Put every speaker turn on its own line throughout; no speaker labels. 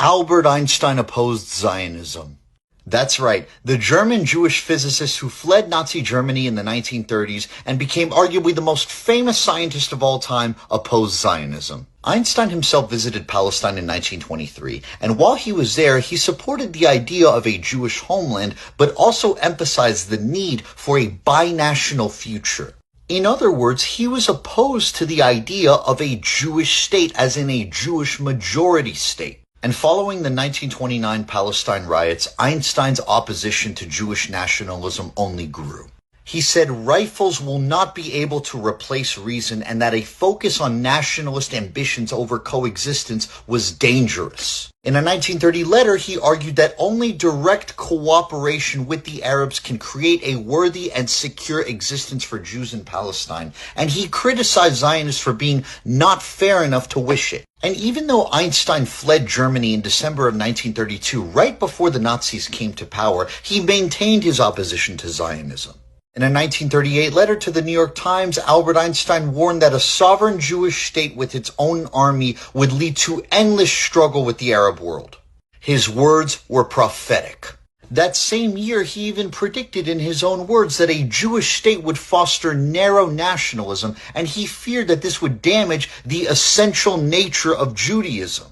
Albert Einstein opposed Zionism. That's right, the German Jewish physicist who fled Nazi Germany in the 1930s and became arguably the most famous scientist of all time opposed Zionism. Einstein himself visited Palestine in 1923, and while he was there, he supported the idea of a Jewish homeland, but also emphasized the need for a binational future. In other words, he was opposed to the idea of a Jewish state, as in a Jewish majority state. And following the 1929 Palestine riots, Einstein's opposition to Jewish nationalism only grew. He said rifles will not be able to replace reason and that a focus on nationalist ambitions over coexistence was dangerous. In a 1930 letter, he argued that only direct cooperation with the Arabs can create a worthy and secure existence for Jews in Palestine, and he criticized Zionists for being not fair enough to wish it. And even though Einstein fled Germany in December of 1932, right before the Nazis came to power, he maintained his opposition to Zionism. In a 1938 letter to the New York Times, Albert Einstein warned that a sovereign Jewish state with its own army would lead to endless struggle with the Arab world. His words were prophetic. That same year, he even predicted in his own words that a Jewish state would foster narrow nationalism, and he feared that this would damage the essential nature of Judaism.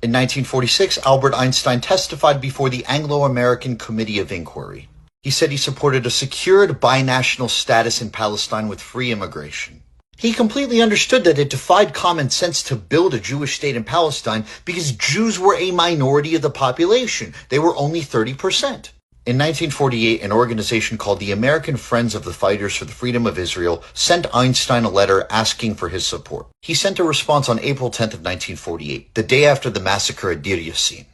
In 1946, Albert Einstein testified before the Anglo-American Committee of Inquiry. He said he supported a secured binational status in Palestine with free immigration. He completely understood that it defied common sense to build a Jewish state in Palestine because Jews were a minority of the population. They were only 30%. In 1948, an organization called the American Friends of the Fighters for the Freedom of Israel sent Einstein a letter asking for his support. He sent a response on April 10th of 1948, the day after the massacre at Deir Yassin.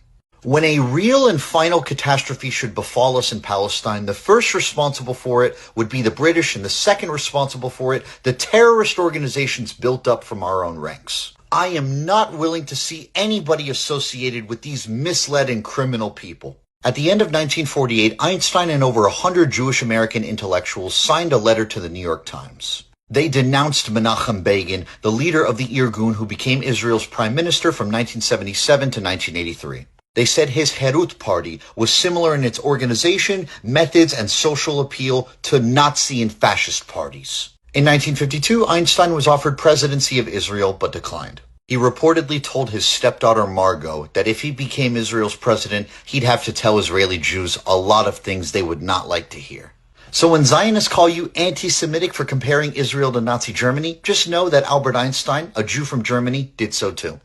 When a real and final catastrophe should befall us in Palestine, the first responsible for it would be the British, and the second responsible for it, the terrorist organizations built up from our own ranks. I am not willing to see anybody associated with these misled and criminal people. At the end of 1948, Einstein and over 100 Jewish American intellectuals signed a letter to the New York Times. They denounced Menachem Begin, the leader of the Irgun who became Israel's prime minister from 1977 to 1983. They said his Herut party was similar in its organization, methods, and social appeal to Nazi and fascist parties. In 1952, Einstein was offered presidency of Israel but declined. He reportedly told his stepdaughter Margot that if he became Israel's president, he'd have to tell Israeli Jews a lot of things they would not like to hear. So when Zionists call you anti-Semitic for comparing Israel to Nazi Germany, just know that Albert Einstein, a Jew from Germany, did so too.